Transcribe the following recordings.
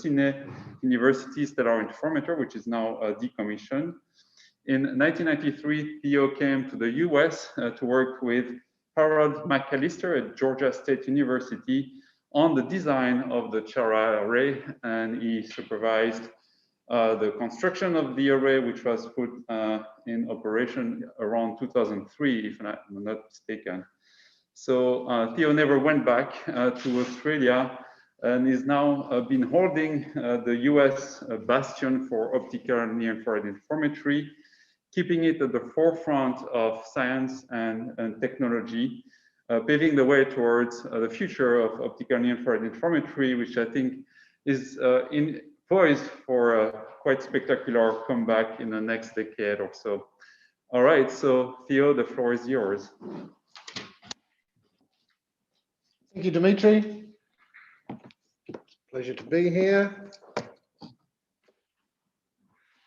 Delphini University Stellar Interferometer, which is now decommissioned. In 1993, Theo came to the US to work with Harold McAllister at Georgia State University on the design of the CHARA Array, and he supervised the construction of the array, which was put in operation around 2003, if I'm not mistaken. So Theo never went back to Australia and is now been holding the US bastion for optical and near-infrared interferometry, keeping it at the forefront of science and technology, paving the way towards the future of optical near-infrared interferometry, which I think is poised for a quite spectacular comeback in the next decade or so. All right, so Theo, the floor is yours. Thank you, Dimitri. Pleasure to be here.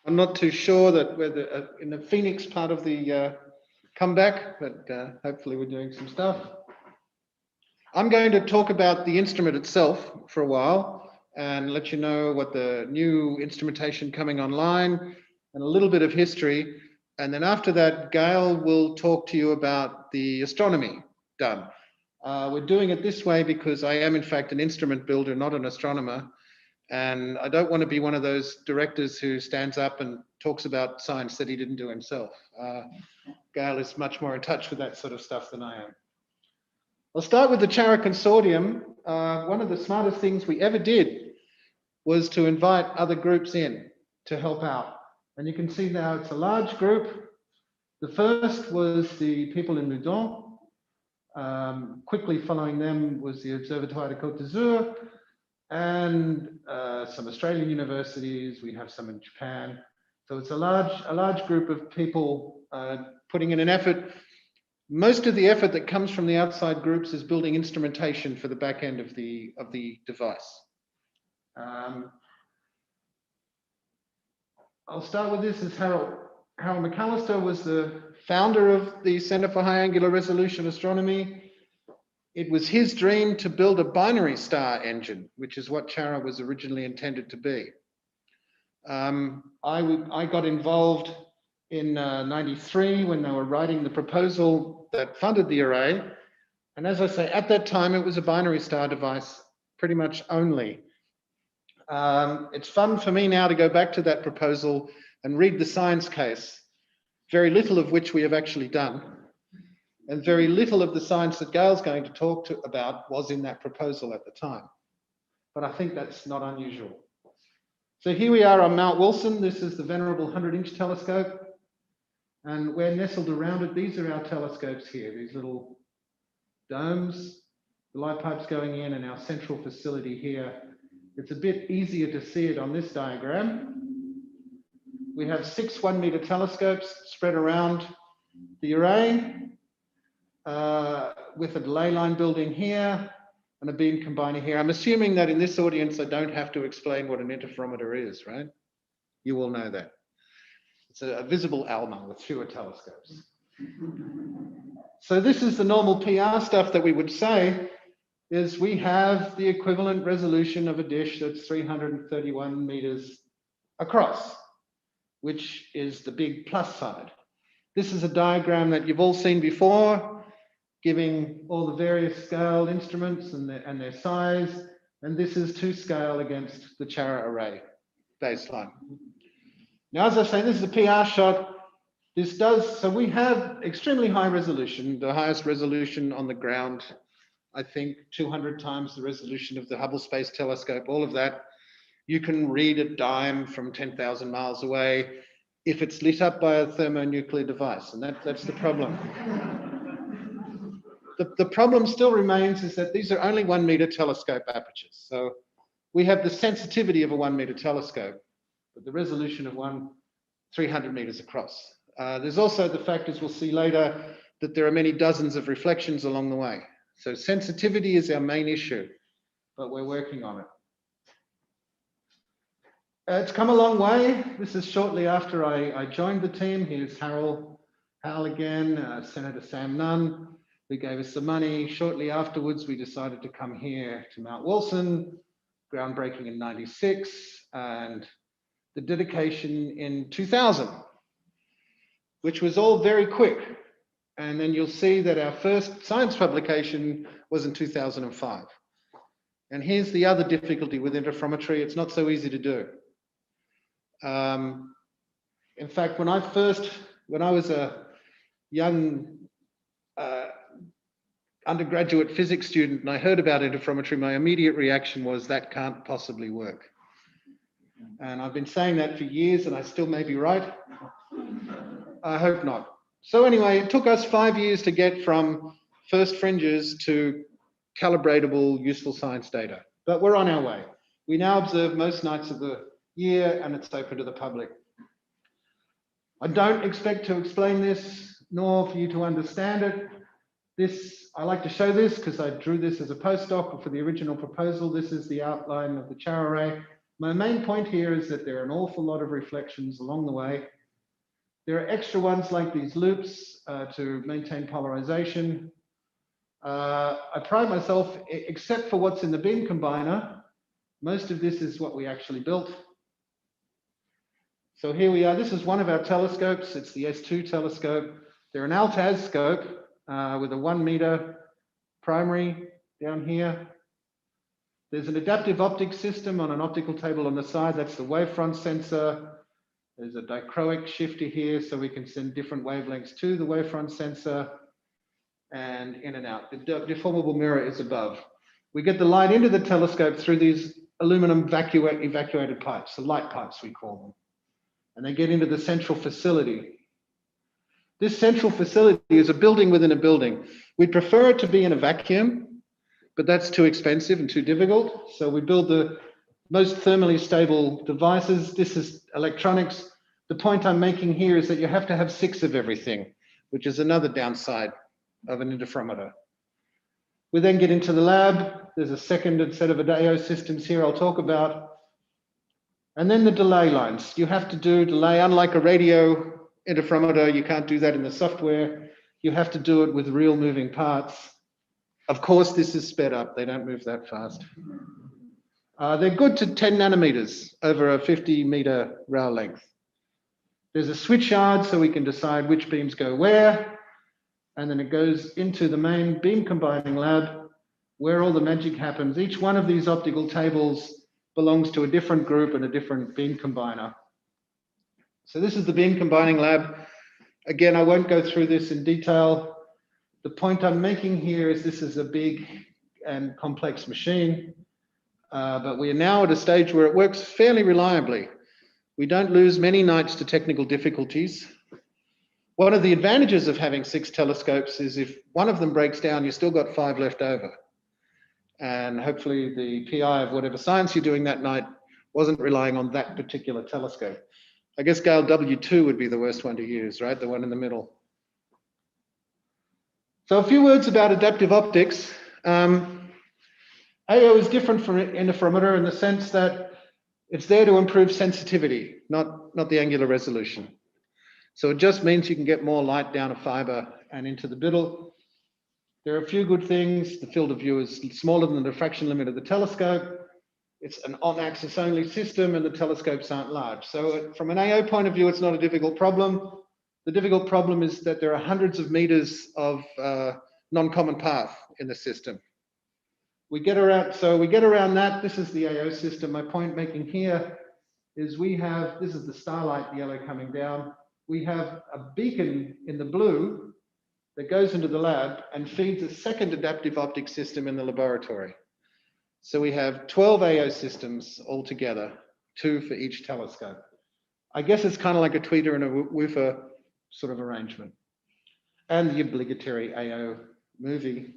I'm not too sure that we're in the Phoenix part of the comeback, but hopefully we're doing some stuff. I'm going to talk about the instrument itself for a while and let you know what the new instrumentation coming online and a little bit of history. And then after that, Gail will talk to you about the astronomy done. We're doing it this way because I am in fact an instrument builder, not an astronomer. And I don't want to be one of those directors who stands up and talks about science that he didn't do himself. Gail is much more in touch with that sort of stuff than I am. I'll start with the CHARA Consortium. One of the smartest things we ever did was to invite other groups in to help out. And you can see now it's a large group. The first was the people in Meudon. Quickly following them was the Observatoire de Côte d'Azur and some Australian universities. We have some in Japan. So it's a large group of people putting in an effort. Most of the effort that comes from the outside groups is building instrumentation for the back end of the device. I'll start with this as Harold McAllister was the founder of the Center for High Angular Resolution Astronomy. It was his dream to build a binary star engine, which is what CHARA was originally intended to be. I got involved in '93 when they were writing the proposal that funded the array. And as I say, at that time, it was a binary star device pretty much only. It's fun for me now to go back to that proposal and read the science case, very little of which we have actually done. And very little of the science that Gail's going to talk about was in that proposal at the time. But I think that's not unusual. So here we are on Mount Wilson. This is the venerable 100-inch telescope. And we're nestled around it. These are our telescopes here, these little domes, the light pipes going in, and our central facility here. It's a bit easier to see it on this diagram. We have 6 1-meter telescopes spread around the array with a delay line building here and a beam combiner here. I'm assuming that in this audience, I don't have to explain what an interferometer is, right? You all know that. It's a visible ALMA with fewer telescopes. So this is the normal PR stuff that we would say is we have the equivalent resolution of a dish that's 331 meters across, which is the big plus side. This is a diagram that you've all seen before, giving all the various scale instruments and their size. And this is to scale against the CHARA Array baseline. Now, as I say, this is a PR shot. So we have extremely high resolution, the highest resolution on the ground, I think 200 times the resolution of the Hubble Space Telescope, all of that. You can read a dime from 10,000 miles away if it's lit up by a thermonuclear device, and that's the problem. The problem still remains is that these are only 1-meter telescope apertures. So we have the sensitivity of a 1-meter telescope, but the resolution of 300 meters across. There's also the fact, as we'll see later, that there are many dozens of reflections along the way. So sensitivity is our main issue, but we're working on it. It's come a long way. This is shortly after I joined the team. Here's Hal again, Senator Sam Nunn, who gave us some money. Shortly afterwards, we decided to come here to Mount Wilson. groundbreaking in '96, and the dedication in 2000, which was all very quick. And then you'll see that our first science publication was in 2005. And here's the other difficulty with interferometry. It's not so easy to do. In fact, when I was a young undergraduate physics student and I heard about interferometry, my immediate reaction was that can't possibly work. And I've been saying that for years and I still may be right. I hope not. So anyway, it took us 5 years to get from first fringes to calibratable, useful science data, but we're on our way. We now observe most nights of the year and it's open to the public. I don't expect to explain this, nor for you to understand it. I like to show this because I drew this as a postdoc for the original proposal. This is the outline of the CHARA Array. My main point here is that there are an awful lot of reflections along the way. There are extra ones like these loops to maintain polarization. I pride myself, except for what's in the beam combiner, most of this is what we actually built. So here we are. This is one of our telescopes. It's the S2 telescope. They're an Altaz scope with a 1 meter primary down here. There's an adaptive optics system on an optical table on the side. That's the wavefront sensor. There's a dichroic shifter here, so we can send different wavelengths to the wavefront sensor and in and out. The deformable mirror is above. We get the light into the telescope through these aluminum evacuated pipes, the light pipes we call them. And they get into the central facility. This central facility is a building within a building. We'd prefer it to be in a vacuum, but that's too expensive and too difficult. So we build the most thermally stable devices. This is electronics. The point I'm making here is that you have to have 6 of everything, which is another downside of an interferometer. We then get into the lab. There's a second set of AO systems here I'll talk about. And then the delay lines. You have to do delay, unlike a radio interferometer, you can't do that in the software. You have to do it with real moving parts. Of course, this is sped up. They don't move that fast. They're good to 10 nanometers over a 50 meter rail length. There's a switch yard so we can decide which beams go where. And then it goes into the main beam combining lab where all the magic happens. Each one of these optical tables belongs to a different group and a different beam combiner. So this is the beam combining lab. Again, I won't go through this in detail. The point I'm making here is this is a big and complex machine, but we are now at a stage where it works fairly reliably. We don't lose many nights to technical difficulties. One of the advantages of having 6 telescopes is if one of them breaks down, you've still got 5 left over. And hopefully the PI of whatever science you're doing that night wasn't relying on that particular telescope. I guess Gail W2 would be the worst one to use, right? The one in the middle. So a few words about adaptive optics. AO is different from interferometer in the sense that it's there to improve sensitivity, not the angular resolution. So it just means you can get more light down a fiber and into the middle. There are a few good things. The field of view is smaller than the diffraction limit of the telescope. It's an on-axis only system and the telescopes aren't large. So from an AO point of view, it's not a difficult problem. The difficult problem is that there are hundreds of meters of non-common path in the system. We get around that. This is the AO system. My point making here is this is the starlight yellow coming down. We have a beacon in the blue that goes into the lab and feeds a second adaptive optics system in the laboratory. So we have 12 AO systems altogether, 2 for each telescope. I guess it's kind of like a tweeter and a woofer sort of arrangement. And the obligatory AO movie.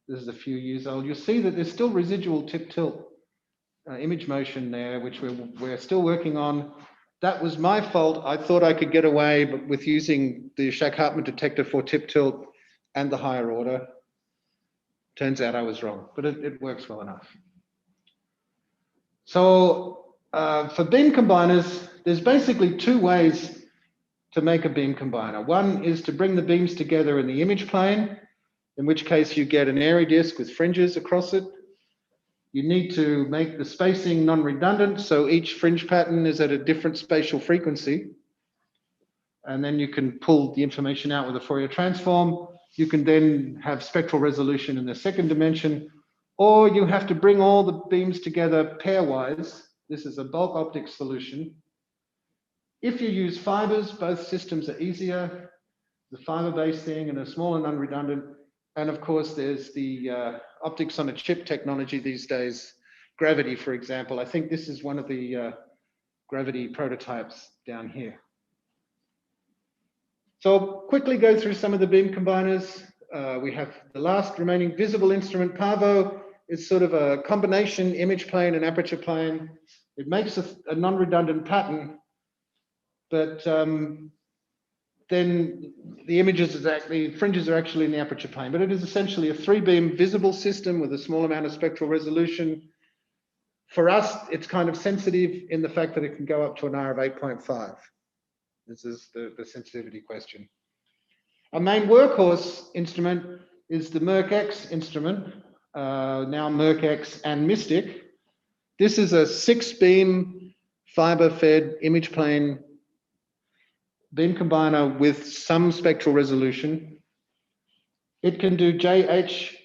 This is a few years old. You'll see that there's still residual tip-tilt image motion there, which we're still working on. That was my fault. I thought I could get away with using the Shack-Hartman detector for tip-tilt and the higher order. Turns out I was wrong, but it works well enough. So for beam combiners, there's basically 2 ways to make a beam combiner. One is to bring the beams together in the image plane, in which case you get an airy disk with fringes across it. You need to make the spacing non-redundant, so each fringe pattern is at a different spatial frequency. And then you can pull the information out with a Fourier transform. You can then have spectral resolution in the second dimension, or you have to bring all the beams together pairwise. This is a bulk optics solution. If you use fibers, both systems are easier. The fiber-based thing and a small and non-redundant. And of course, there's the optics on a chip technology these days. Gravity, for example. I think this is one of the gravity prototypes down here. So I'll quickly go through some of the beam combiners. We have the last remaining visible instrument, Pavo. It's sort of a combination image plane and aperture plane. It makes a non-redundant pattern, but then the images is actually, fringes are actually in the aperture plane, but it is essentially a 3-beam visible system with a small amount of spectral resolution. For us, it's kind of sensitive in the fact that it can go up to an R of 8.5. This is the sensitivity question. Our main workhorse instrument is the MERC-X instrument, now MERC-X and Mystic. This is a 6-beam fiber-fed image plane beam combiner with some spectral resolution. It can do JH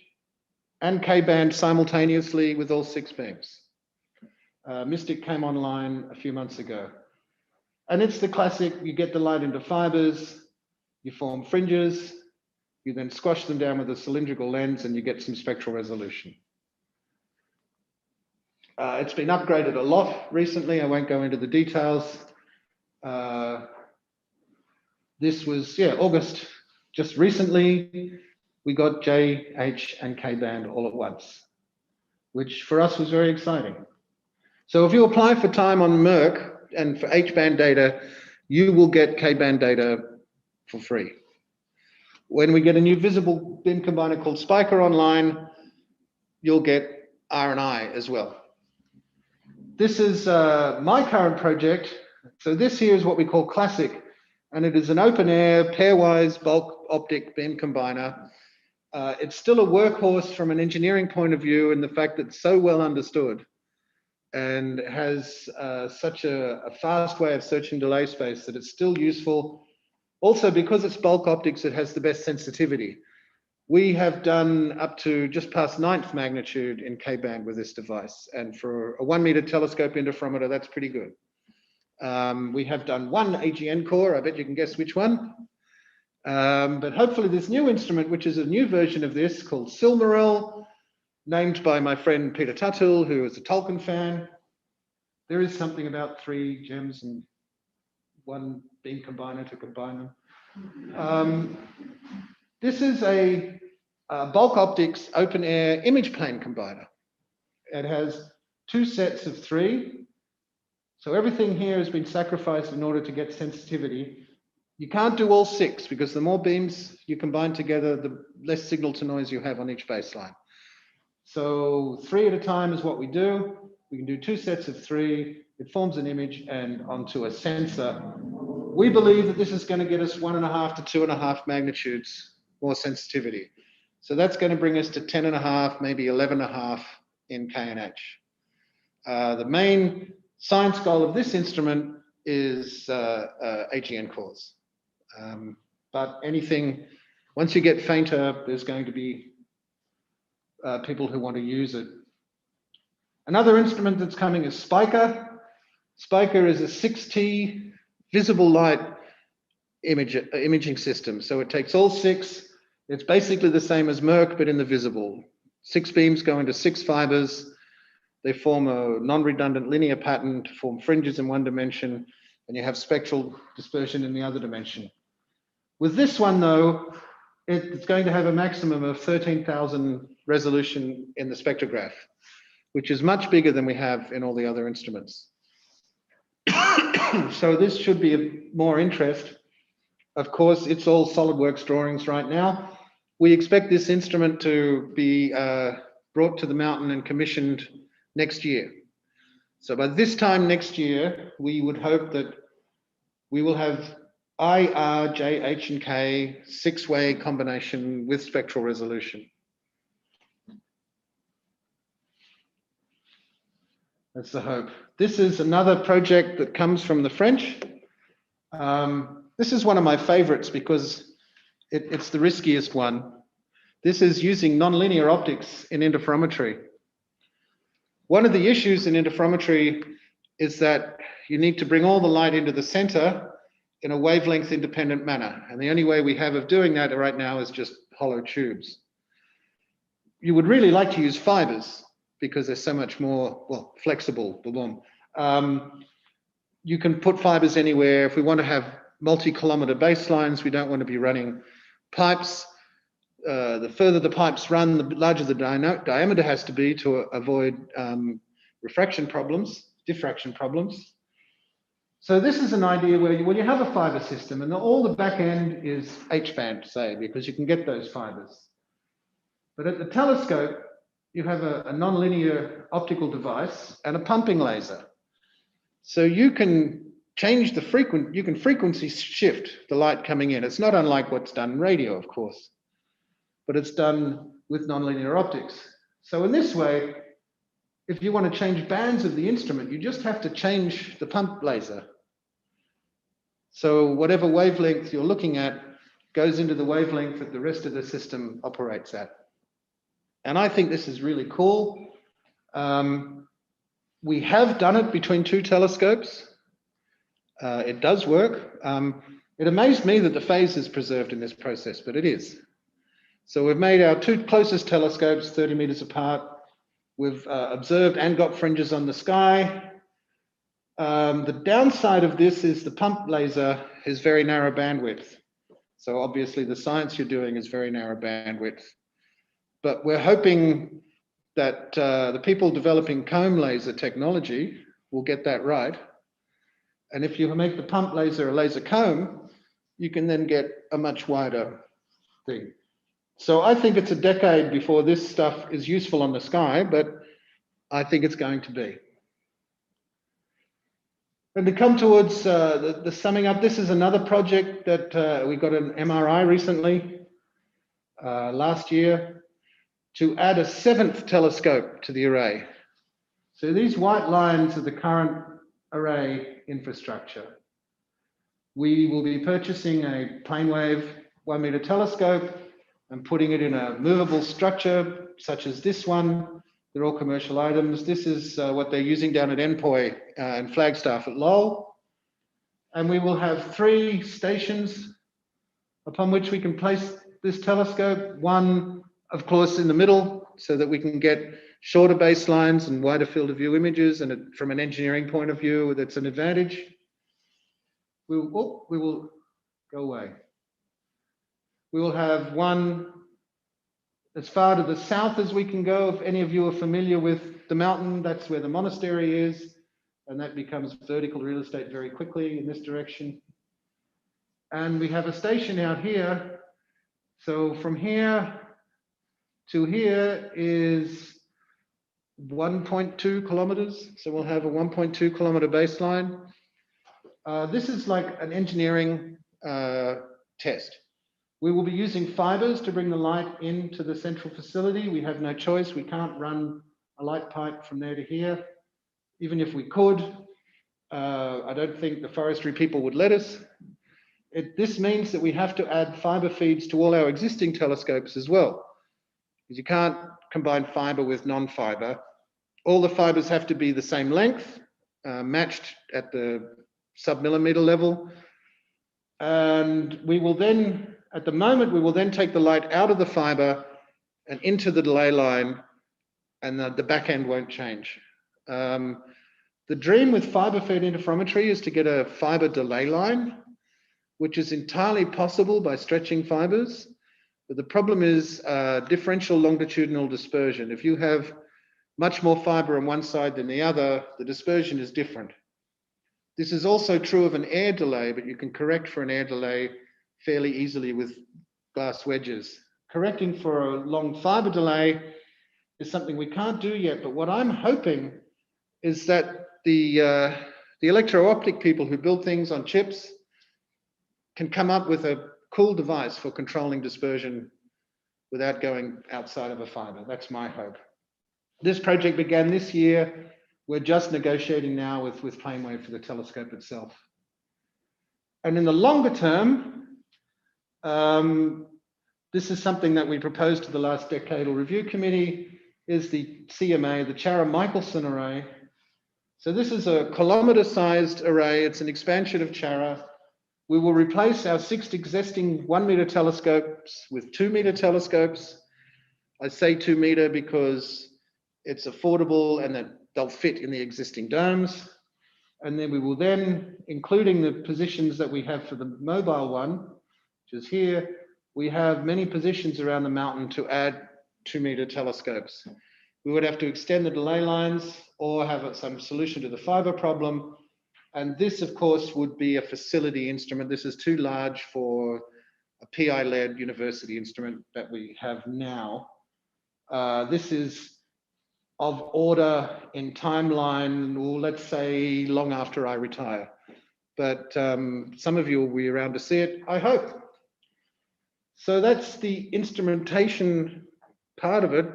and K-band simultaneously with all 6 beams. Mystic came online a few months ago. And it's the classic, you get the light into fibers, you form fringes, you then squash them down with a cylindrical lens and you get some spectral resolution. It's been upgraded a lot recently. I won't go into the details. This was, August. Just recently, we got J, H, and K-band all at once, which for us was very exciting. So if you apply for time on MERC and for H-band data, you will get K-band data for free. When we get a new visible beam combiner called Spiker online, you'll get R and I as well. This is my current project. So this here is what we call Classic, and it is an open air pairwise bulk optic beam combiner. It's still a workhorse from an engineering point of view in the fact that it's so well understood and has such a fast way of searching delay space that it's still useful. Also, because it's bulk optics, it has the best sensitivity. We have done up to just past 9th magnitude in K-band with this device. And for a 1-meter telescope interferometer, that's pretty good. We have done 1 AGN core. I bet you can guess which one. But hopefully this new instrument, which is a new version of this called SILMARIL, named by my friend Peter Tuttle, who is a Tolkien fan. There is something about 3 gems and 1 beam combiner to combine them. This is a bulk optics open air image plane combiner. It has 2 sets of 3. So everything here has been sacrificed in order to get sensitivity. You can't do all 6 because the more beams you combine together, the less signal to noise you have on each baseline. So 3 at a time is what we do. We can do 2 sets of 3. It forms an image and onto a sensor. We believe that this is going to get us 1.5 to 2.5 magnitudes more sensitivity. So that's going to bring us to 10.5, maybe 11.5 in KNH. The main science goal of this instrument is AGN cores. But anything, once you get fainter, there's going to be people who want to use it. Another instrument that's coming is Spiker. Spiker is a 6T visible light imaging system. So it takes all 6. It's basically the same as MERC, but in the visible. 6 beams go into 6 fibers. They form a non-redundant linear pattern to form fringes in 1 dimension, and you have spectral dispersion in the other dimension. With this one, though, it's going to have a maximum of 13,000 resolution in the spectrograph, which is much bigger than we have in all the other instruments. So this should be of more interest. Of course, it's all SolidWorks drawings right now. We expect this instrument to be brought to the mountain and commissioned next year. So by this time next year, we would hope that we will have I, R, J, H, and K 6-way combination with spectral resolution. That's the hope. This is another project that comes from the French. This is one of my favorites because it's the riskiest one. This is using nonlinear optics in interferometry. One of the issues in interferometry is that you need to bring all the light into the center in a wavelength independent manner. And the only way we have of doing that right now is just hollow tubes. You would really like to use fibers because they're so much more, well, flexible. You can put fibers anywhere. If we want to have multi-kilometer baselines, we don't want to be running pipes. The further the pipes run, the larger the diameter has to be to avoid diffraction problems. So this is an idea where you have a fiber system and all the back end is H-band, say, because you can get those fibers. But at the telescope, you have a nonlinear optical device and a pumping laser. So you can change the frequency shift the light coming in. It's not unlike what's done in radio, of course, but it's done with nonlinear optics. So in this way, if you want to change bands of the instrument, you just have to change the pump laser. So whatever wavelength you're looking at goes into the wavelength that the rest of the system operates at. And I think this is really cool. We have done it between two telescopes. It does work. It amazed me that the phase is preserved in this process, but it is. So we've made our two closest telescopes 30 meters apart. We've observed and got fringes on the sky. The downside of this is the pump laser is very narrow bandwidth. So obviously the science you're doing is very narrow bandwidth. But we're hoping that the people developing comb laser technology will get that right. And if you make the pump laser a laser comb, you can then get a much wider thing. So I think it's a decade before this stuff is useful on the sky, but I think it's going to be. And to come towards the summing up, this is another project that we got an MRI recently, last year, to add a 7th telescope to the array. So these white lines are the current array infrastructure. We will be purchasing a plane wave 1 meter telescope and putting it in a movable structure such as this one. They're all commercial items. This is what they're using down at NPOI and Flagstaff at Lowell. And we will have 3 stations upon which we can place this telescope. One, of course, in the middle so that we can get shorter baselines and wider field of view images. And from an engineering point of view, that's an advantage. We will go away. We will have one as far to the south as we can go. If any of you are familiar with the mountain, that's where the monastery is. And that becomes vertical real estate very quickly in this direction. And we have a station out here. So from here to here is 1.2 kilometers. So we'll have a 1.2 kilometer baseline. This is like an engineering test. We will be using fibers to bring the light into the central facility. We have no choice. We can't run a light pipe from there to here. Even if we could, I don't think the forestry people would let us. This means that we have to add fiber feeds to all our existing telescopes as well, because you can't combine fiber with non-fiber. All the fibers have to be the same length, matched at the sub-millimeter level. And we will then, at the moment, we will then take the light out of the fiber and into the delay line, and the back end won't change. The dream with fiber fed interferometry is to get a fiber delay line, which is entirely possible by stretching fibers. But the problem is differential longitudinal dispersion. If you have much more fiber on one side than the other, the dispersion is different. This is also true of an air delay, but you can correct for an air delay fairly easily with glass wedges. Correcting for a long fiber delay is something we can't do yet, but what I'm hoping is that the electro-optic people who build things on chips can come up with a cool device for controlling dispersion without going outside of a fiber. That's my hope. This project began this year. We're just negotiating now with PlaneWave for the telescope itself. And in the longer term, this is something that we proposed to the last decadal review committee, is the CMA, the CHARA Array. So this is a kilometer-sized array. It's an expansion of CHARA. We will replace our 6 existing 1 meter telescopes with 2 meter telescopes. I say 2 meter because it's affordable and that they'll fit in the existing domes. And then we will then, including the positions that we have for the mobile one, which is here, we have many positions around the mountain to add 2 meter telescopes. We would have to extend the delay lines or have some solution to the fiber problem. And this, of course, would be a facility instrument. This is too large for a PI-led university instrument that we have now. This is of order in timeline, or let's say long after I retire. But some of you will be around to see it, I hope. So that's the instrumentation part of it.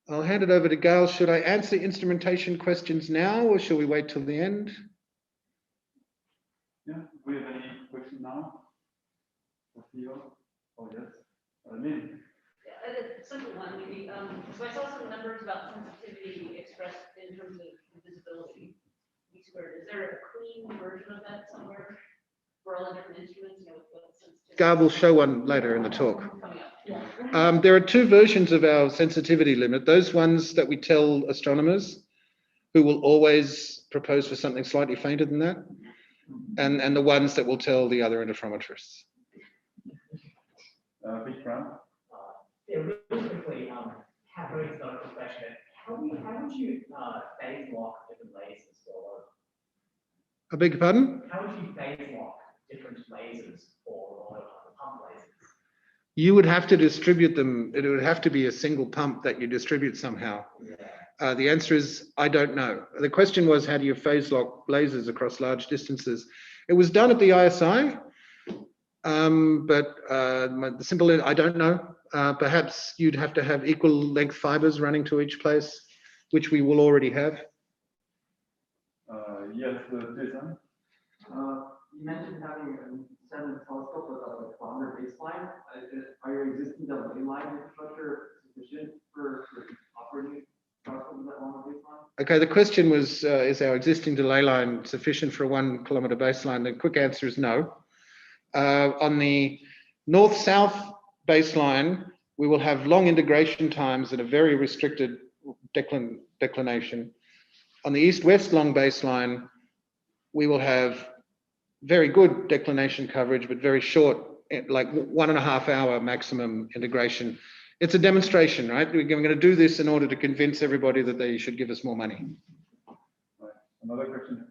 I'll hand it over to Gail. Should I answer instrumentation questions now, or shall we wait till the end? Yeah, do we have any questions now? For Theo? Oh, yes. Lynn? Yeah, a simple one, maybe. So I saw some numbers about sensitivity expressed in terms of visibility. Is there a clean version of that somewhere for all the different instruments? You know, what sensitivity? Gail will show one later in the talk. Coming up. Yeah. There are 2 versions of our sensitivity limit. Those ones that we tell astronomers, who will always propose for something slightly fainter than that, and the ones that will tell the other interferometrists. Big round. Yeah, really quickly, have a very started question. How would you phase lock different lasers? I beg your pardon? How would you phase lock different lasers or pump lasers? You would have to distribute them. It would have to be a single pump that you distribute somehow. Yeah. The answer is, I don't know. The question was, how do you phase lock lasers across large distances? It was done at the ISI, but the simple, I don't know. Perhaps you'd have to have equal length fibers running to each place, which we will already have. Yes, Jason. You mentioned having 7 telescopes with a kilometer baseline. Are your existing delay line infrastructure sufficient for operating telescopes with that long baseline? Okay, the question was, is our existing delay line sufficient for a 1 kilometer baseline? The quick answer is no. On the north-south baseline, we will have long integration times at a very restricted declination. On the east-west long baseline, we will have very good declination coverage, but very short, like 1.5 hour maximum integration. It's a demonstration, right? We're going to do this in order to convince everybody that they should give us more money. Right. Another question.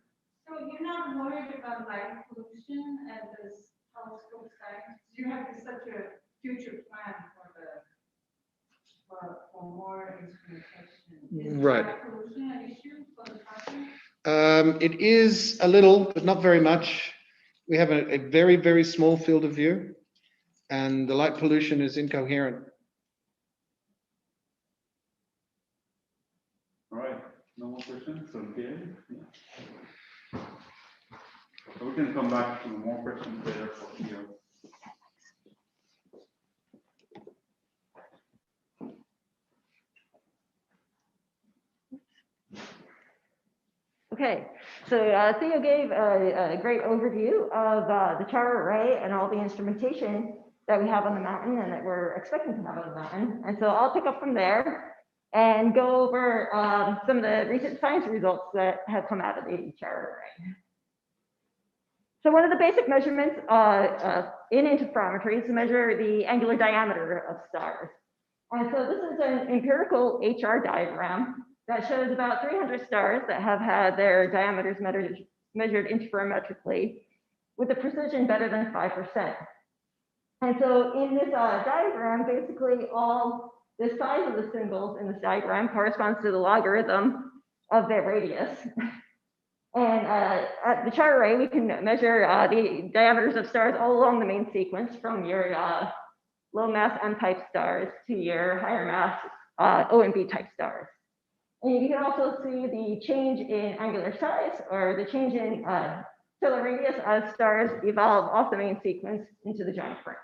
So you're not worried about light pollution at this telescope site? You have such a future plan for more instrumentation. Is Right. light pollution an issue for the project? It is a little, but not very much. We have a very, very small field of view, and the light pollution is incoherent. All right, no more questions. So, Gail? Yeah. So we can come back to more questions later for Theo. Okay, so Theo gave a great overview of the CHARA Array and all the instrumentation that we have on the mountain and that we're expecting to have on the mountain. And so I'll pick up from there and go over some of the recent science results that have come out of the CHARA Array. So one of the basic measurements in interferometry is to measure the angular diameter of stars. And so this is an empirical HR diagram that shows about 300 stars that have had their diameters measured interferometrically with a precision better than 5%. And so in this diagram, basically all the size of the symbols in this diagram corresponds to the logarithm of their radius. And at the CHARA Array, we can measure the diameters of stars all along the main sequence from your low mass M-type stars to your higher mass O and B type stars. And you can also see the change in angular size or the change in stellar radius as stars evolve off the main sequence into the giant fringe.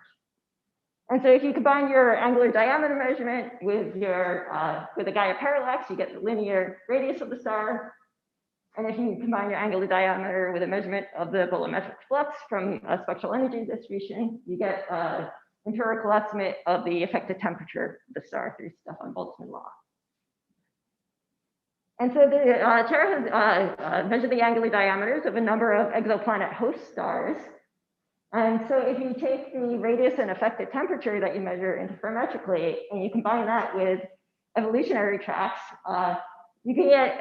And so if you combine your angular diameter measurement with the Gaia parallax, you get the linear radius of the star. And if you combine your angular diameter with a measurement of the bolometric flux from a spectral energy distribution, you get an empirical estimate of the effective temperature of the star through Stefan-Boltzmann law. And so the CHARA has measured the angular diameters of a number of exoplanet host stars. And so if you take the radius and effective temperature that you measure interferometrically, and you combine that with evolutionary tracks, you can get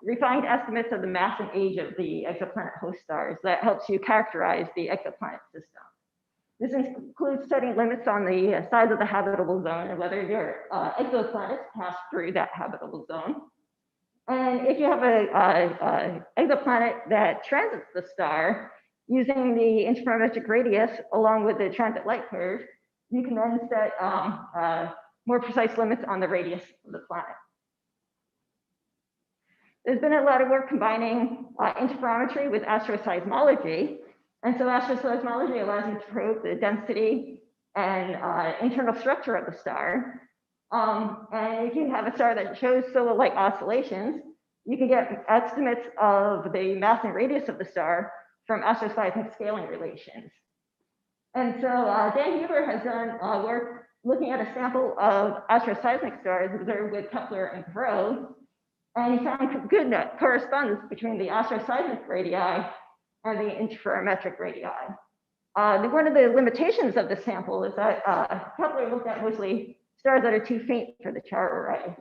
refined estimates of the mass and age of the exoplanet host stars that helps you characterize the exoplanet system. This includes setting limits on the size of the habitable zone and whether your exoplanets pass through that habitable zone. And if you have a exoplanet that transits the star, using the interferometric radius along with the transit light curve, you can then set more precise limits on the radius of the planet. There's been a lot of work combining interferometry with asteroseismology. And so asteroseismology allows you to probe the density and internal structure of the star. And if you have a star that shows solar-like oscillations, you can get estimates of the mass and radius of the star from astroseismic scaling relations. And so Dan Huber has done work looking at a sample of astroseismic stars observed with Kepler and Perot, and he found good correspondence between the astroseismic radii and the interferometric radii. One of the limitations of the sample is that Kepler looked at mostly stars that are too faint for the CHARA array.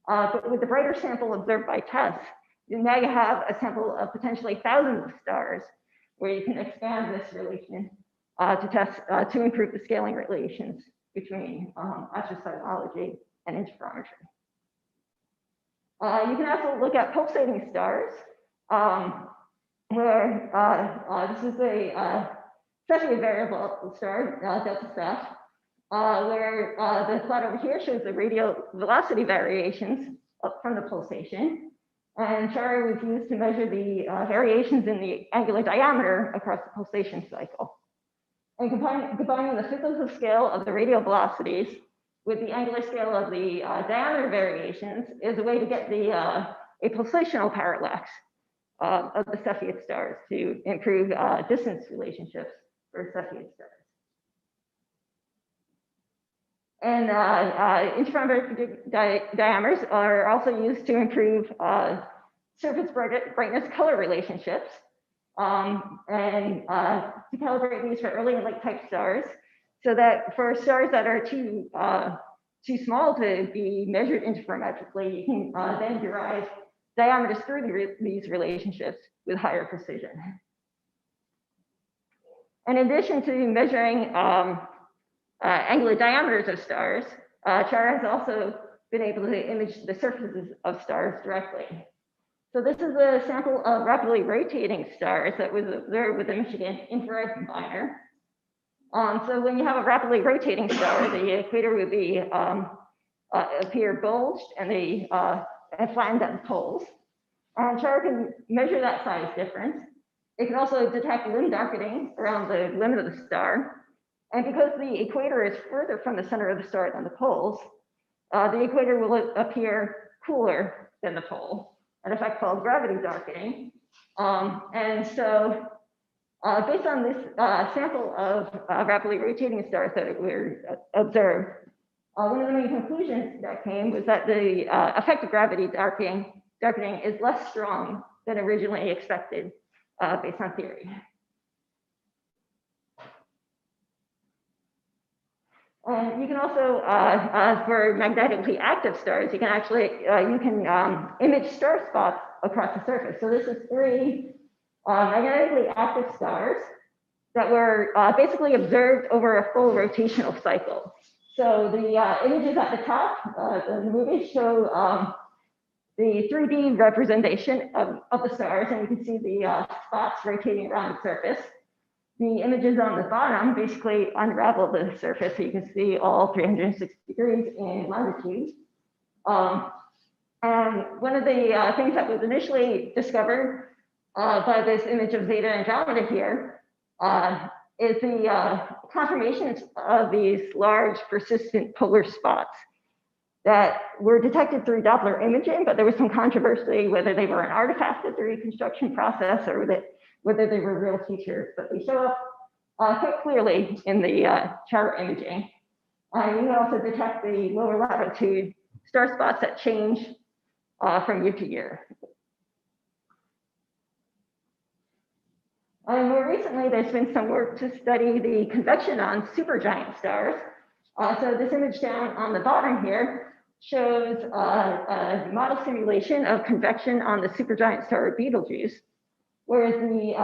But with the brighter sample observed by TESS, now you have a sample of potentially thousands of stars where you can expand this relation to test to improve the scaling relations between astroseismology and interferometry. You can also look at pulsating stars, where this is a Cepheid variable star, delta Ceph, where the plot over here shows the radial velocity variations from the pulsation. And CHARA was used to measure the variations in the angular diameter across the pulsation cycle. And combining the physical scale of the radial velocities with the angular scale of the diameter variations is a way to get the a pulsational parallax of the Cepheid stars to improve distance relationships for Cepheid stars. And interferometric diameters are also used to improve surface brightness color relationships and to calibrate these for early and late type stars, so that for stars that are too small to be measured interferometrically, you can then derive diameters through these relationships with higher precision. In addition to measuring angular diameters of stars, CHARA has also been able to image the surfaces of stars directly. So this is a sample of rapidly rotating stars that was observed with the Michigan infrared combiner. So when you have a rapidly rotating star, the equator would be appear bulged and flattened at the poles. And CHARA can measure that size difference. It can also detect limb darkening around the limb of the star. And because the equator is further from the center of the star than the poles, the equator will appear cooler than the pole, an effect called gravity darkening. And so based on this sample of rapidly rotating stars that were observed, one of the main conclusions that came was that the effect of gravity darkening is less strong than originally expected based on theory. And you can also, for magnetically active stars, you can actually image star spots across the surface. So this is 3 magnetically active stars that were basically observed over a full rotational cycle. So the images at the top, the movies show the 3D representation of the stars, and you can see the spots rotating around the surface. The images on the bottom basically unravel the surface, so you can see all 360 degrees in longitude. And one of the things that was initially discovered by this image of Zeta Andromeda here is the confirmations of these large persistent polar spots that were detected through Doppler imaging, but there was some controversy whether they were an artifact of the reconstruction process or whether they were real features, but they show up quite clearly in the CHARA imaging. You can also detect the lower latitude star spots that change from year to year. More recently, there's been some work to study the convection on supergiant stars. So this image down on the bottom here shows a model simulation of convection on the supergiant star Betelgeuse, whereas the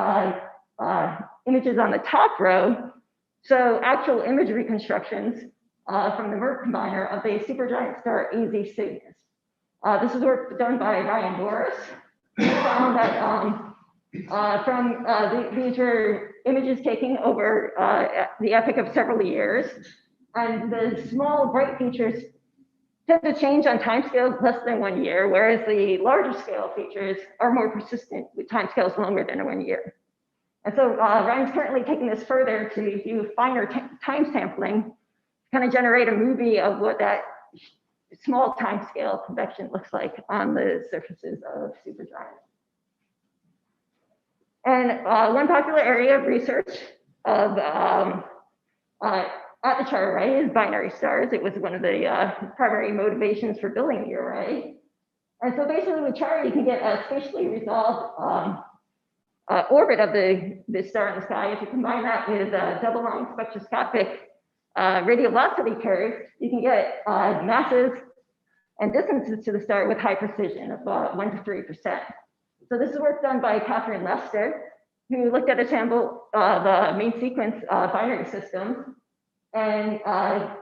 images on the top row show actual image reconstructions from the Merck combiner of the supergiant star AZ Cygnus. This is work done by Ryan Norris, who found that these were images taken over the epoch of several years, and the small bright features tend to change on timescales less than 1 year, whereas the larger scale features are more persistent with timescales longer than 1 year. And so Ryan's currently taking this further to do finer time sampling, kind of generate a movie of what that small timescale convection looks like on the surfaces of supergiants. And one popular area of research of at the CHARA Array is binary stars. It was one of the primary motivations for building the array. And so basically with CHARA, you can get a spatially resolved orbit of the star in the sky. If you combine that with double-line spectroscopic radiolocity curves, you can get masses and distances to the star with high precision of 1 to 3%. So this is work done by Catherine Lester, who looked at a sample of main sequence binary systems and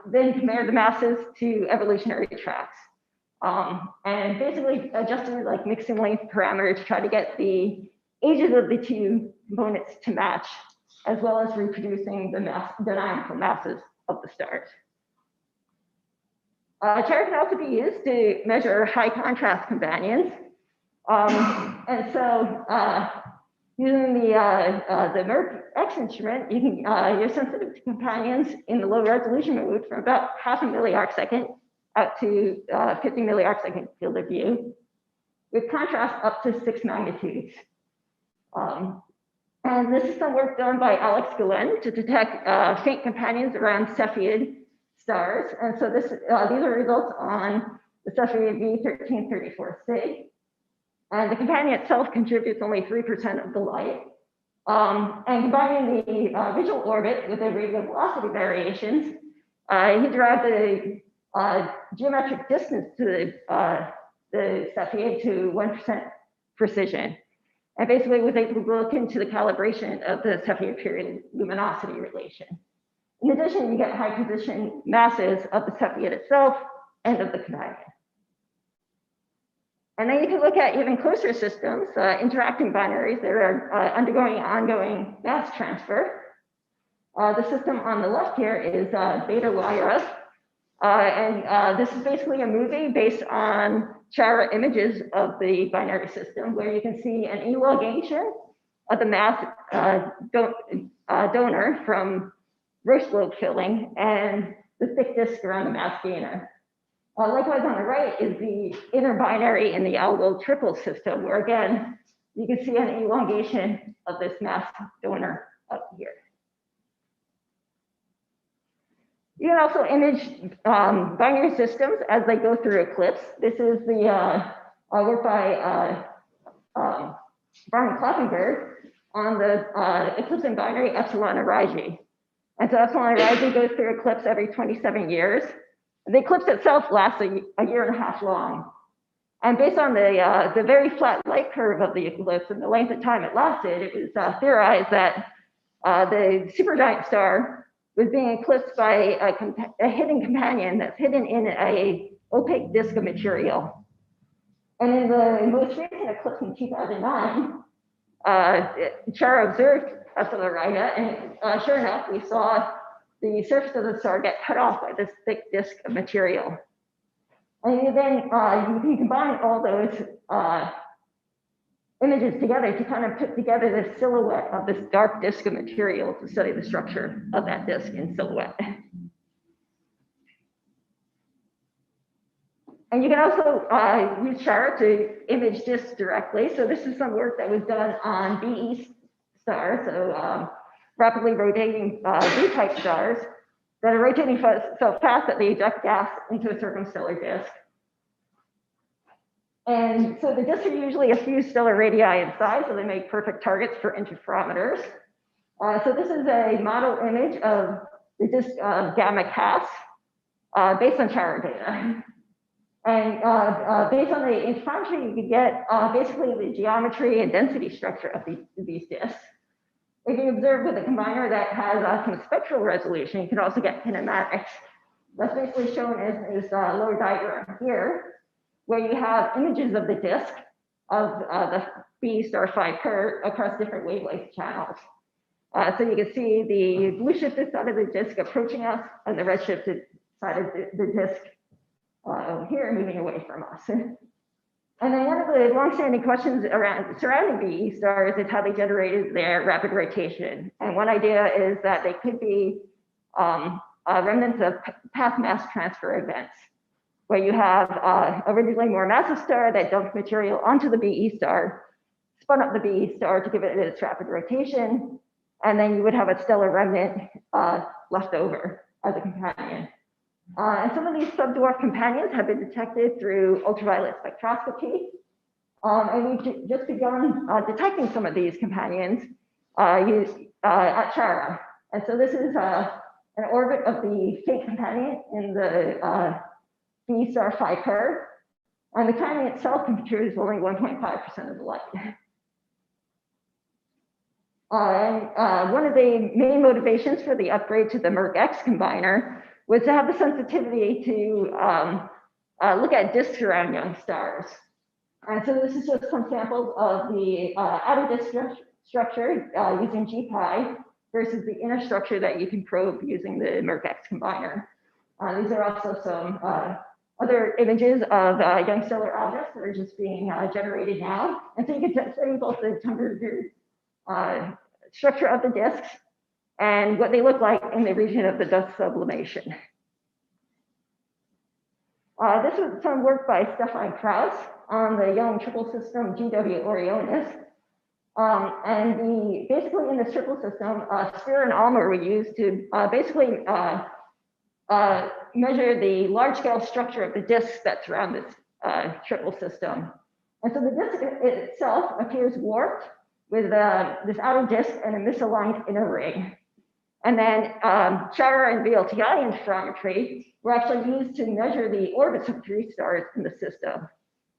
then compared the masses to evolutionary tracks. And basically adjusted like mixing length parameters to try to get the ages of the two components to match, as well as reproducing the dynamical masses of the stars. CHARA can also be used to measure high contrast companions. And so using the Merck X instrument, you can you're sensitive to companions in the low resolution mode from about 0.5 milli-arcsecond out to 50 milli-arcsecond field of view, with contrast up to 6 magnitudes. And this is some work done by Alex Galen to detect faint companions around Cepheid stars. And so these are results on the Cepheid V1334 and the companion itself contributes only 3% of the light. And combining the visual orbit with the radial velocity variations, he derived the geometric distance to the Cepheid to 1% precision. And basically was able to look into the calibration of the Cepheid period luminosity relation. In addition, you get high position masses of the Cepheid itself and of the companion. And then you can look at even closer systems, interacting binaries that are undergoing ongoing mass transfer. The system on the left here is Beta Lyra. And this is basically a movie based on CHARA images of the binary system, where you can see an elongation of the mass donor from Roche lobe filling and the thick disk around the mass gainer. Likewise, on the right is the inner binary in the algal triple system, where again, you can see an elongation of this mass donor up here. You can also image binary systems as they go through eclipse. This is the work by Brian Kloppenberg on the eclipsing binary Epsilon Arigi. And so Epsilon Arigi goes through eclipse every 27 years. The eclipse itself lasts a year and a half long. And based on the very flat light curve of the eclipse and the length of time it lasted, it was theorized that the supergiant star was being eclipsed by a hidden companion that's hidden in a opaque disk of material. And in the most recent eclipse in 2009, CHARA observed Epsilon Arigi, and sure enough, we saw the surface of the star get cut off by this thick disk of material. And then you can combine all those images together to kind of put together this silhouette of this dark disk of material to study the structure of that disk in silhouette. And you can also use CHARA to image disks directly. So this is some work that was done on BE stars, so rapidly rotating B-type stars that are rotating so fast that they eject gas into a circumstellar disk. And so the disks are usually a few stellar radii in size, so they make perfect targets for interferometers. So this is a model image of the disk gamma CAS based on CHARA data. And based on the interferometry, you can get basically the geometry and density structure of these disks. If you observe with a combiner that has some spectral resolution, you can also get kinematics. That's basically shown as this lower diagram here, where you have images of the disk of the B star phi curve across different wavelength channels. So you can see the blue shifted side of the disk approaching us and the red shifted side of the disk here moving away from us. And then one of the longstanding questions surrounding BE stars is how they generated their rapid rotation. And one idea is that they could be remnants of path mass transfer events, where you have originally more massive star that dumped material onto the BE star, spun up the BE star to give it its rapid rotation, and then you would have a stellar remnant left over as a companion. And some of these subdwarf companions have been detected through ultraviolet spectroscopy. And we've just begun detecting some of these companions at CHARA. And so this is an orbit of the faint companion in the B star phi curve. And the companion itself can produce only 1.5% of the light. One of the main motivations for the upgrade to the MERC-X combiner was to have the sensitivity to look at disks around young stars. And so this is just some samples of the outer disk structure using GPI versus the inner structure that you can probe using the MERC-X combiner. These are also some other images of young stellar objects that are just being generated now. And so you can study both the temperature structure of the disks and what they look like in the region of the dust sublimation. This was some work by Stefan Krauss on the young triple system GW Orionis. And basically in the triple system, Spear and Almer were used to basically measure the large scale structure of the disks that surround this triple system. And so the disk itself appears warped with this outer disk and a misaligned inner ring. And then CHARA and VLTI interferometry were actually used to measure the orbits of 3 stars in the system.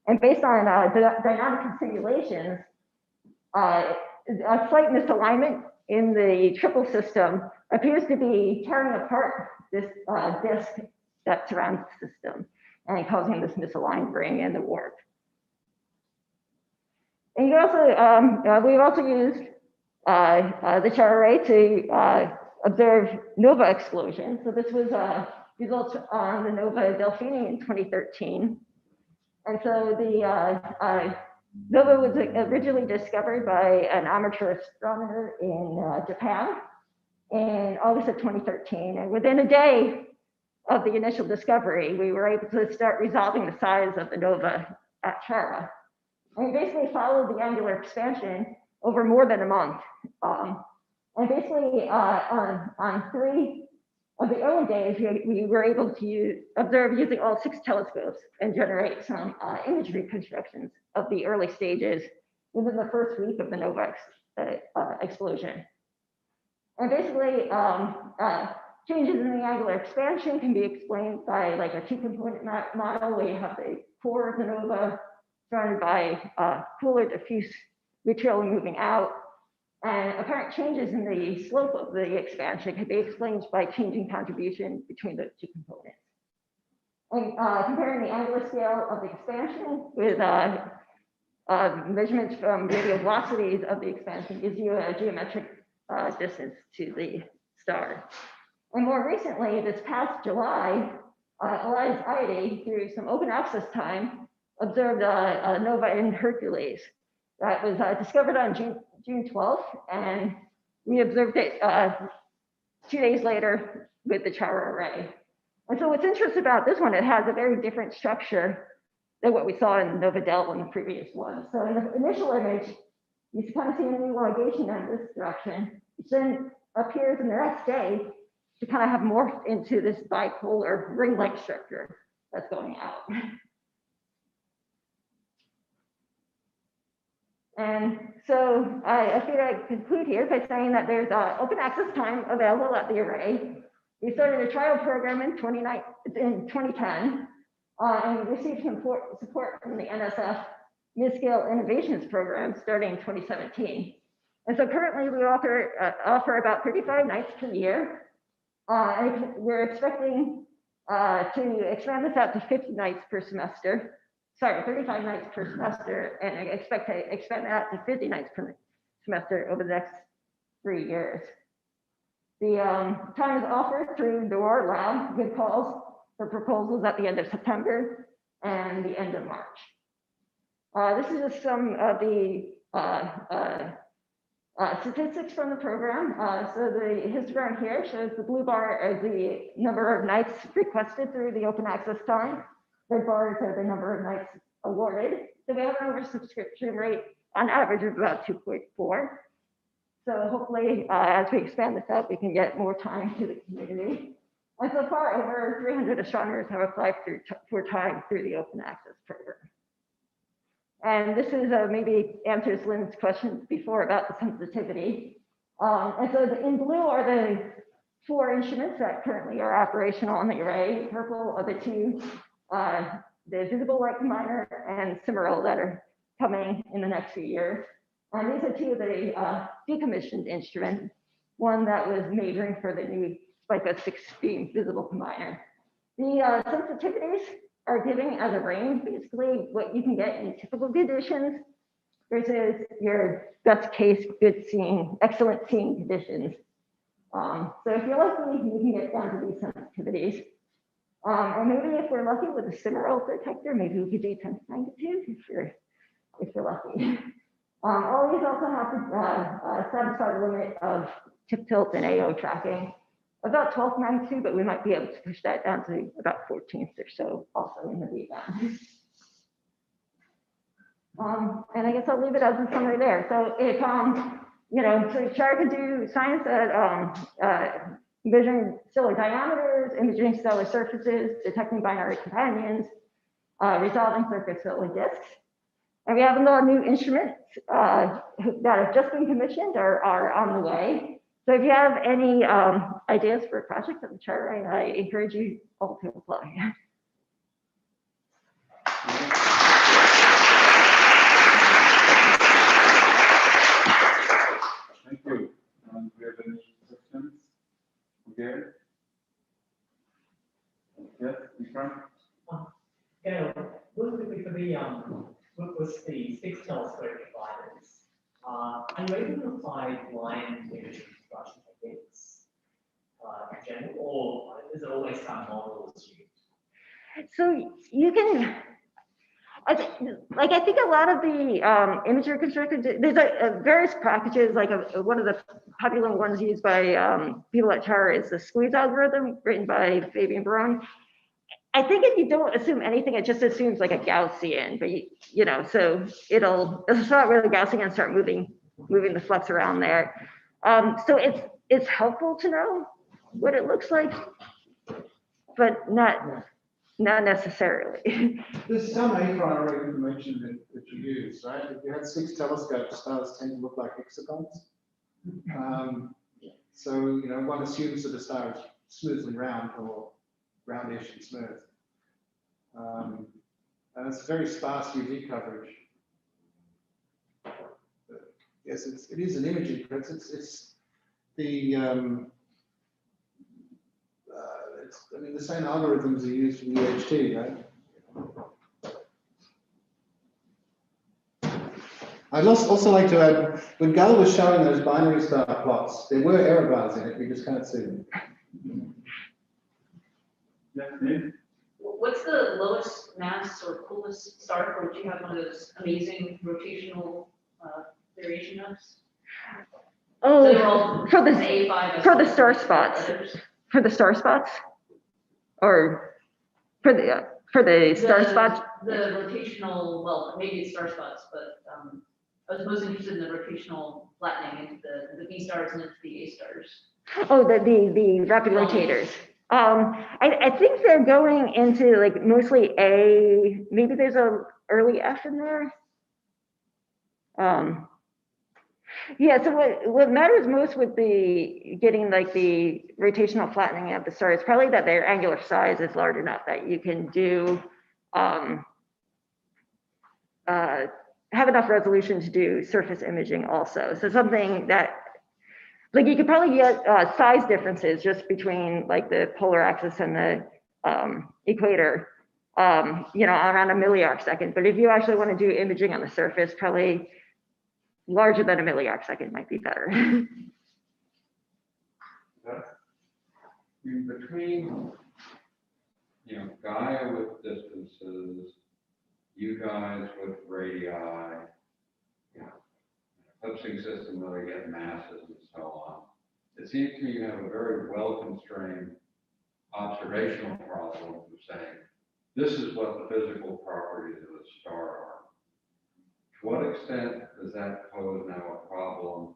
And based on dynamic simulations, a slight misalignment in the triple system appears to be tearing apart this disk that surrounds the system and causing this misaligned ring and the warp. And you also, we've also used the CHARA Array to observe Nova explosion. So this was results on the Novae Delphini in 2013. And so the Nova was originally discovered by an amateur astronomer in Japan in August of 2013. And within a day of the initial discovery, we were able to start resolving the size of the Nova at CHARA. And we basically followed the angular expansion over more than a month. And basically on 3 of the early days, we were able to observe using all 6 telescopes and generate some image reconstructions of the early stages within the first week of the Nova explosion. And basically, changes in the angular expansion can be explained by like a 2-component model where you have the core of the Nova surrounded by cooler diffuse material moving out. And apparent changes in the slope of the expansion can be explained by changing contribution between those 2 components. And comparing the angular scale of the expansion with measurements from radial velocities of the expansion gives you a geometric distance to the star. And more recently, this past July, Elias Idy, through some open access time, observed a nova in Hercules that was discovered on June 12th, and we observed it 2 days later with the CHARA Array. And so what's interesting about this one, it has a very different structure than what we saw in Nova Delta in the previous one. So in the initial image, you kind of see an elongation in this direction, which then appears in the next day to kind of have morphed into this bipolar ring-like structure that's going out. And so I figured I'd conclude here by saying that there's open access time available at the array. We started a trial program in 2010, and we received support from the NSF Mid-Scale Innovations Program starting in 2017. And so currently we offer about 35 nights per year. And we're expecting to expand this out to 50 nights per semester. Sorry, 35 nights per semester, and I expect to expand that to 50 nights per semester over the next 3 years. The time is offered through NOIRLab, good calls for proposals at the end of September and the end of March. This is just some of the statistics from the program. So the histogram here shows the blue bar as the number of nights requested through the open access time. Red bars are the number of nights awarded. So we have an oversubscription rate on average of about 2.4. So hopefully, as we expand this out, we can get more time to the community. And so far, over 300 astronomers have applied for time through the open access program. And this is maybe answers Lynn's question before about the sensitivity. And so in blue are the 4 instruments that currently are operational on the array. Purple are the 2, the visible light combiner and SILMARIL that are coming in the next few years. And these are 2 of the decommissioned instruments, one that was majoring for the new like a 6-beam visible combiner. The sensitivities are giving as a range, basically what you can get in typical conditions versus your best case, good seeing, excellent seeing conditions. So if you're lucky, you can get down to these sensitivities. Or maybe if we're lucky with a SILMARIL detector, maybe we could do 10 to the -2 if you're lucky. All these also have to satisfy the limit of tip tilt and AO tracking. About 12th to -2, but we might be able to push that down to about 14th or so also in the V-band. And I guess I'll leave it as a summary there. So if, you know, so CHARA can do science at measuring stellar diameters, imaging stellar surfaces, detecting binary companions, resolving surface filling disks. And we have a lot of new instruments that have just been commissioned or are on the way. So if you have any ideas for a project at the CHARA, I encourage you all to apply. Thank you. Do we have any questions? Gail? Yes, in front. Gail, really quickly for the what was the 6 telescope providers? Are you able to apply blind image reconstruction techniques in general, or is it always some models used? So you can, I think a lot of the image reconstruction, there's various packages, like one of the popular ones used by people at CHARA is the squeeze algorithm written by Fabian Baron. I think if you don't assume anything, it just assumes like a Gaussian, but you know, so it'll start really Gaussian and start moving the flux around there. So it's helpful to know what it looks like, but not necessarily. There's some a-priori information that you use, right? If you had 6 telescopes, stars tend to look like hexagons. So, you know, one assumes that a star is smoothly round or roundish and smooth. And it's very sparse UV coverage. But yes, it is an imaging, but it's the I mean, the same algorithms are used for UHT, right? I'd also like to add, when Gail was showing those binary star plots, there were error bars in it, we just can't see them. Yes, Nick? what's the lowest mass or coolest star for which you have one of those amazing rotational variation maps? So they're all Oh, for the A5 for the star spots, for the star spots, or for the star spots. The rotational, well, maybe it's star spots, but I was most interested in the rotational flattening into the B stars and into the A stars. Oh, the rapid rotators. I think they're going into like mostly A. Maybe there's a early F in there. Yeah. So what matters most with the getting like the rotational flattening of the stars is probably that their angular size is large enough that you can do have enough resolution to do surface imaging also. So something that, like, you could probably get size differences just between like the polar axis and the equator, you know, around a milli-arcsecond. But if you actually want to do imaging on the surface, probably larger than a milli-arcsecond might be better. In between, you know, Gaia with distances, you guys with radii, you know, eclipsing system where we get masses and so on. It seems to me you have a very well-constrained observational problem of saying, this is what the physical properties of the star are. To what extent does that pose now a problem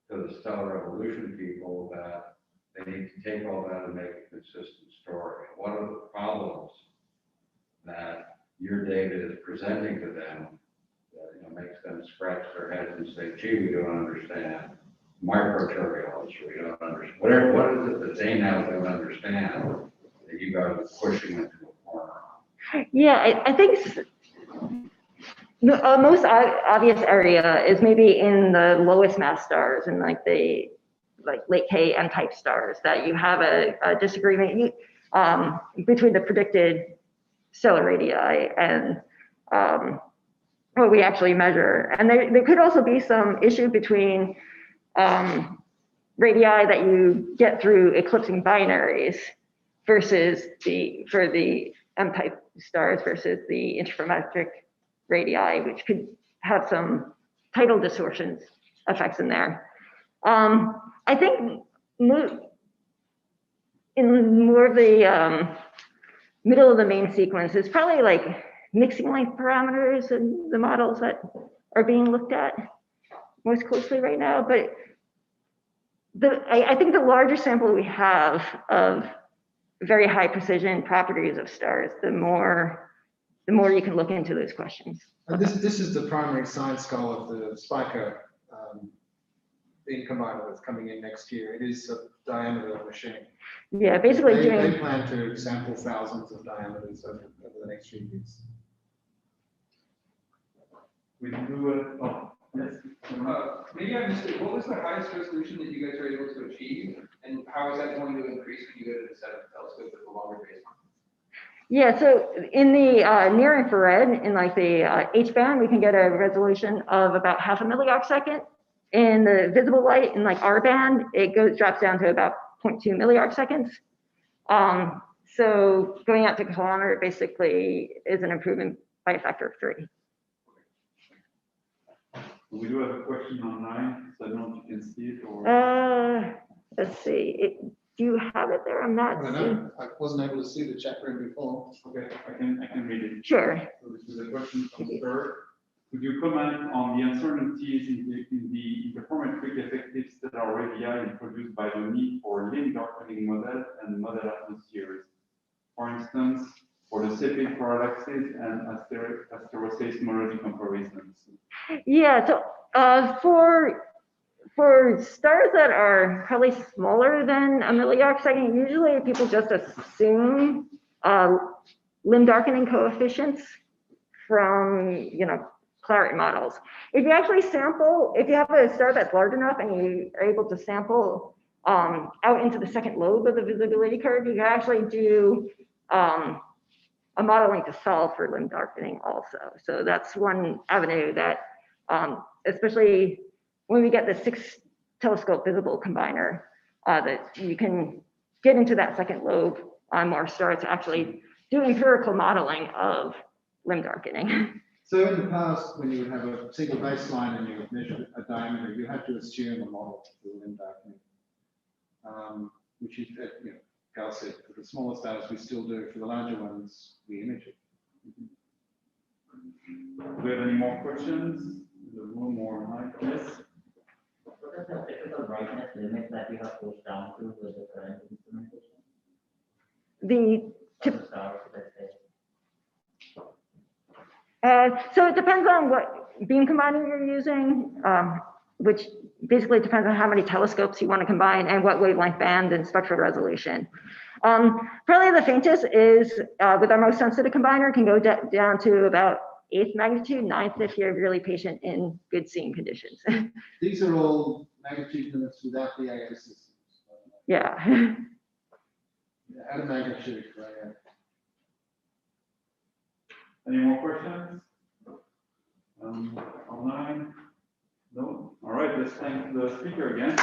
to the stellar evolution people that they need to take all that and make a consistent story? What are the problems that your data is presenting to them that, you know, makes them scratch their heads and say, gee, we don't understand microturbulence, we don't understand, whatever, what is it that they now don't understand that you guys are pushing into a corner on? Yeah, I think the most obvious area is maybe in the lowest mass stars and like the late K M type stars that you have a disagreement between the predicted stellar radii and what we actually measure. And there could also be some issue between radii that you get through eclipsing binaries versus for the M-type stars versus the interferometric radii, which could have some tidal distortions effects in there. I think in more of the middle of the main sequence is probably like mixing length parameters and the models that are being looked at most closely right now. But I think the larger sample we have of very high precision properties of stars, the more you can look into those questions. And this is the primary science goal of the Spiker beam combiner that's coming in next year. It is a diameter machine. Yeah, basically they plan to sample thousands of diameters over the next few years. We can do it. Oh, yes. Maybe I missed it. What was the highest resolution that you guys were able to achieve, and how is that going to increase when you go to the seventh telescope with the longer baseline? Yeah, so in the near infrared, in like the H band, we can get a resolution of about 0.5 milli-arcsecond. In the visible light, in like R band, it drops down to about 0.2 milli-arcseconds. So going out to kilometer basically is an improvement by a factor of 3. We do have a question online, so I don't know if you can see it or. Let's see. Do you have it there? I'm not. I don't know. I wasn't able to see the chat room before. Okay, I can read it. Sure. So this is a question from Sir. Could you comment on the uncertainties in the interferometric effectives that are radii introduced by the need for limb darkening model and model atmospheres? For instance, for the Cepheid parallaxes and Asteroseismology comparisons. Yeah, so for stars that are probably smaller than a milli-arcsecond, usually people just assume limb darkening coefficients from, you know, clarity models. If you actually sample, if you have a star that's large enough and you are able to sample out into the second lobe of the visibility curve, you can actually do a modeling to solve for limb darkening also. So that's one avenue that, especially when we get the 6 telescope visible combiner, that you can get into that second lobe on more stars to actually do empirical modeling of limb darkening. So in the past, when you would have a single baseline and you would measure a diameter, you had to assume a model for the limb darkening, which is, Gail said, for the smaller stars, we still do. For the larger ones, we image it. Do we have any more questions in the room or mic? Yes? What is the typical brightness limit that you have pushed down to with the current instrumentation? The For the stars, let's say. So it depends on what beam combining you're using, which basically depends on how many telescopes you want to combine and what wavelength band and spectral resolution. Probably the faintest is with our most sensitive combiner can go down to about 8th magnitude, 9th if you're really patient in good seeing conditions. These are all magnitude limits without the AO systems. Yeah. At a magnitude, right? Any more questions? Online? No? All right, let's thank the speaker again.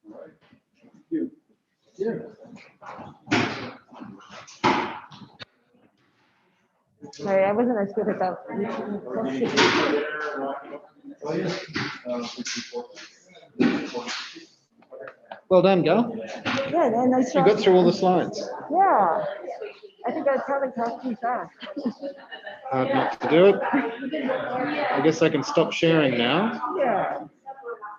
All right, thank you. Sorry, I wasn't as good about Well done, Gail. Yeah, nice You job. got through all the slides. Yeah. I think I'd probably talk too fast. Hard not to do it. I guess I can stop sharing now. Yeah.